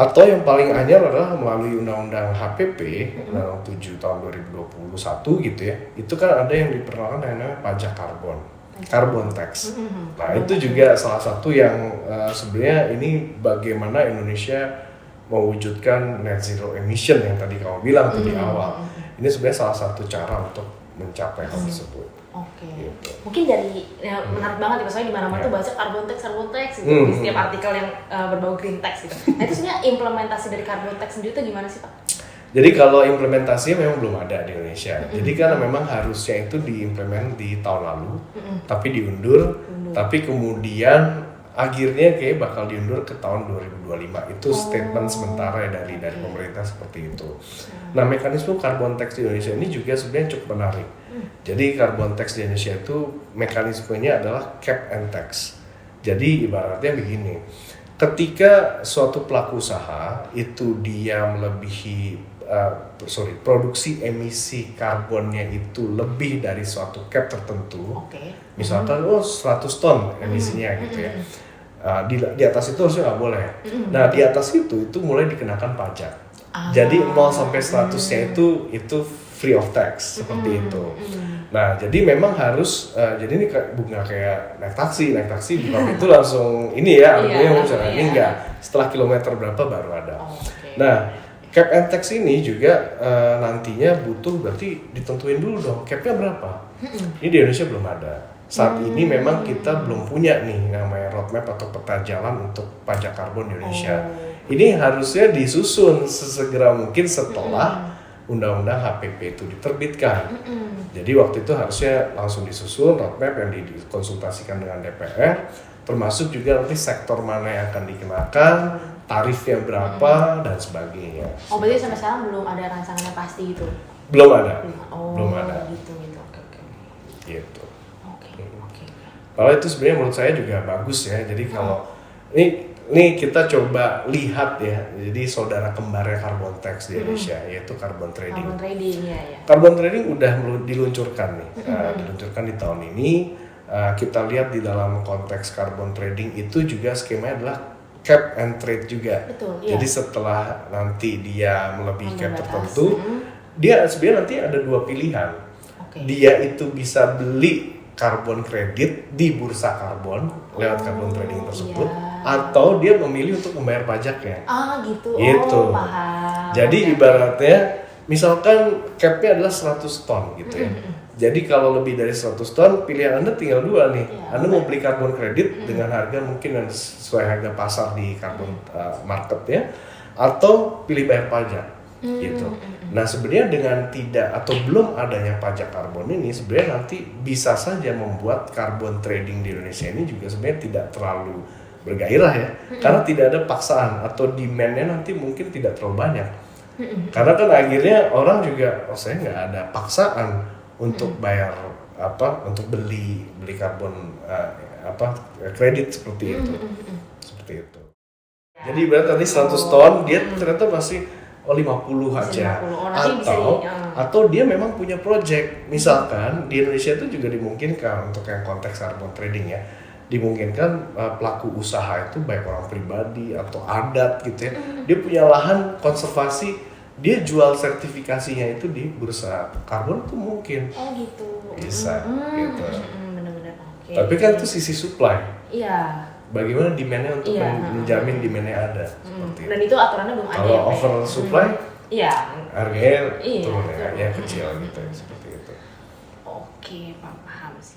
Atau yang paling anyar adalah melalui Undang-Undang HPP, Undang-Undang 7 tahun 2021 gitu ya. Itu kan ada yang diperkenalkan namanya pajak karbon, carbon tax. Nah itu juga salah satu yang sebenarnya ini bagaimana Indonesia mewujudkan net zero emission yang tadi kamu bilang di awal. Ini sebenarnya salah satu cara untuk mencapai hal tersebut. Oke. Gitu. Mungkin dari menarik banget ya, soalnya di mana-mana tuh baca carbon tax gitu di setiap artikel yang berbau green tax gitu. Nah itu sebenarnya implementasi dari carbon tax sendiri itu gimana sih Pak? Jadi kalau implementasinya memang belum ada di Indonesia. Jadi karena memang harusnya itu diimplement di tahun lalu, tapi diundur. Tapi kemudian akhirnya kayak bakal diundur ke tahun 2025. Itu statement sementara ya dari pemerintah seperti itu. Nah mekanisme carbon tax di Indonesia ini juga sebenarnya cukup menarik. Jadi carbon tax di Indonesia itu mekanismenya adalah cap and tax. Jadi ibaratnya begini, ketika suatu pelaku usaha itu dia melebihi produksi emisi karbonnya itu lebih dari suatu cap tertentu, misalkan 100 ton emisinya gitu ya, di atas itu harusnya nggak boleh. Nah di atas itu mulai dikenakan pajak. Jadi 0 sampai 100-nya itu free of tax seperti itu. Nah jadi memang harus jadi ini bukan kayak naik taksi bukan itu langsung ini ya artinya misalnya ini enggak, setelah kilometer berapa baru ada. Nah cap and tax ini juga nantinya butuh berarti ditentuin dulu dong capnya berapa. Ini di Indonesia belum ada. Saat ini memang kita belum punya nih namanya roadmap atau peta jalan untuk pajak karbon di Indonesia. Ini harusnya disusun sesegera mungkin setelah Undang-Undang HPP itu diterbitkan. Jadi waktu itu harusnya langsung disusun roadmap yang dikonsultasikan dengan DPR, termasuk juga nanti sektor mana yang akan dikenakan, tarifnya berapa dan sebagainya. Oh berarti sampai sekarang belum ada rancangannya pasti gitu? Belum ada. Belum ada. Gitu. Gitu. Oke. Kalau itu sebenarnya menurut saya juga bagus ya. Jadi kalau ini kita coba lihat ya. Jadi saudara kembarnya carbon tax di Indonesia yaitu carbon trading. Carbon trading udah diluncurkan nih. Diluncurkan di tahun ini. Kita lihat di dalam konteks carbon trading itu juga skemanya adalah cap and trade juga. Betul, jadi setelah nanti dia melebihi cap tertentu, dia sebenarnya nanti ada dua pilihan. Dia itu bisa beli karbon kredit di bursa karbon lewat carbon trading tersebut, atau dia memilih untuk membayar pajaknya. Gitu. Paham. Jadi ibaratnya misalkan capnya adalah 100 ton gitu ya. Jadi kalau lebih dari 100 ton, pilihan Anda tinggal dua nih. Anda mau beli karbon kredit dengan harga mungkin yang sesuai harga pasar di karbon market ya, atau pilih bayar pajak gitu. Nah sebenarnya dengan tidak atau belum adanya pajak karbon ini, sebenarnya nanti bisa saja membuat carbon trading di Indonesia ini juga sebenarnya tidak terlalu bergairah ya, karena tidak ada paksaan atau demand-nya nanti mungkin tidak terlalu banyak. Karena kan akhirnya orang juga, saya nggak ada paksaan untuk bayar untuk beli karbon kredit seperti itu. Jadi berarti tadi 100 ton dia ternyata masih 50 aja. Atau dia memang punya project. Misalkan di Indonesia itu juga dimungkinkan untuk yang konteks carbon trading ya. Dimungkinkan pelaku usaha itu baik orang pribadi atau adat gitu ya. Dia punya lahan konservasi, dia jual sertifikasinya itu di bursa karbon itu mungkin. Gitu. Bisa gitu. Benar-benar. Tapi kan itu sisi supply. Iya. Bagaimana demand-nya untuk menjamin demand-nya ada. Dan itu aturannya belum ada. Kalau over supply, harganya turun ya kecil gitu seperti itu. Oke, paham sih.